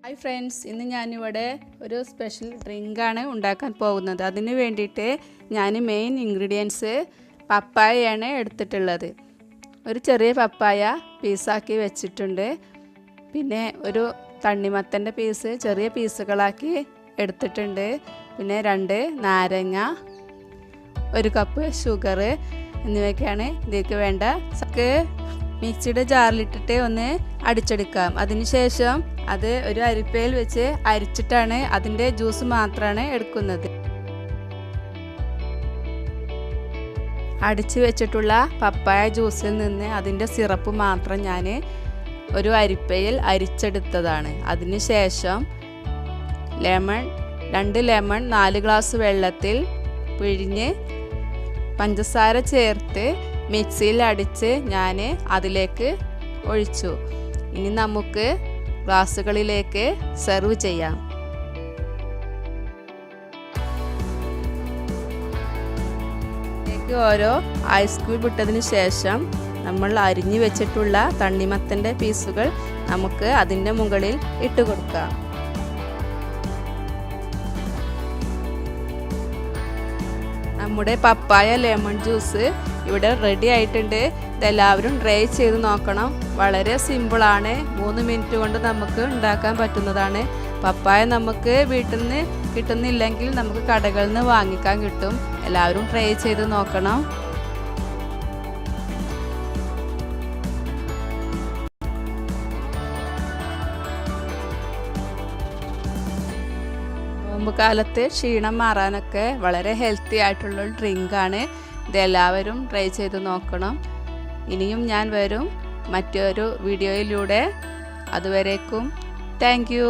Hi friends, ഇന്ന് ഞാനിവിടെ ഒരു സ്പെഷ്യൽ ഡ്രിങ്കാണ് ഉണ്ടാക്കാൻ പോകുന്നത്. അതിന് വേണ്ടിയിട്ട് ഞാൻ മെയിൻ ഇൻഗ്രീഡിയൻസ് പപ്പായയാണ് എടുത്തിട്ടുള്ളത്. ഒരു ചെറിയ പപ്പായ പീസാക്കി വെച്ചിട്ടുണ്ട്. പിന്നെ ഒരു തണ്ണിമത്തൻ്റെ പീസ് ചെറിയ പീസുകളാക്കി എടുത്തിട്ടുണ്ട്. പിന്നെ 2 നാരങ്ങ, 1 കപ്പ് ഷുഗർ എന്നിവയൊക്കെയാണ് ഇതിലേക്ക് വേണ്ട. മിക്സിയുടെ ജാറിലിട്ടിട്ട് ഒന്ന് അടിച്ചെടുക്കാം. അതിനുശേഷം അത് ഒരു അരിപ്പയിൽ വെച്ച് അരിച്ചിട്ടാണ് അതിൻ്റെ ജ്യൂസ് മാത്രമാണ് എടുക്കുന്നത്. അടിച്ച് വെച്ചിട്ടുള്ള പപ്പായ ജ്യൂസിൽ നിന്ന് അതിൻ്റെ സിറപ്പ് മാത്രം ഞാൻ ഒരു അരിപ്പയിൽ അരിച്ചെടുത്തതാണ്. അതിനുശേഷം 2 ലെമൺ 4 ഗ്ലാസ് വെള്ളത്തിൽ പിഴിഞ്ഞ് പഞ്ചസാര ചേർത്ത് മിക്സിയിൽ അടിച്ച് ഞാൻ അതിലേക്ക് ഒഴിച്ചു. ഇനി നമുക്ക് ഗ്ലാസുകളിലേക്ക് സെർവ് ചെയ്യാം. ഇതിലേക്ക് ഓരോ ഐസ് ക്യൂബ് ഇട്ടതിന് ശേഷം നമ്മൾ അരിഞ്ഞു വെച്ചിട്ടുള്ള തണ്ണിമത്തൻ്റെ പീസുകൾ നമുക്ക് അതിൻ്റെ മുകളിൽ ഇട്ട് കൊടുക്കാം. നമ്മുടെ പപ്പായ ലെമൺ ജ്യൂസ് ഇവിടെ റെഡി ആയിട്ടുണ്ട്. ഇതെല്ലാവരും ട്രൈ ചെയ്ത് നോക്കണം. വളരെ സിമ്പിളാണ്. 3 മിനിറ്റ് കൊണ്ട് നമുക്ക് ഉണ്ടാക്കാൻ പറ്റുന്നതാണ്. പപ്പായ നമുക്ക് വീട്ടിൽ നിന്ന് കിട്ടുന്നില്ലെങ്കിൽ നമുക്ക് കടകളിൽ നിന്ന് വാങ്ങിക്കാൻ കിട്ടും. എല്ലാവരും ട്രൈ ചെയ്ത് നോക്കണം. നോമ്പ് കാലത്ത് ക്ഷീണം മാറാനൊക്കെ വളരെ ഹെൽത്തി ആയിട്ടുള്ള ഡ്രിങ്കാണ്. ഇതെല്ലാവരും ട്രൈ ചെയ്ത് നോക്കണം. ഇനിയും ഞാൻ വരും മറ്റൊരു വീഡിയോയിലൂടെ. അതുവരേക്കും താങ്ക് യു.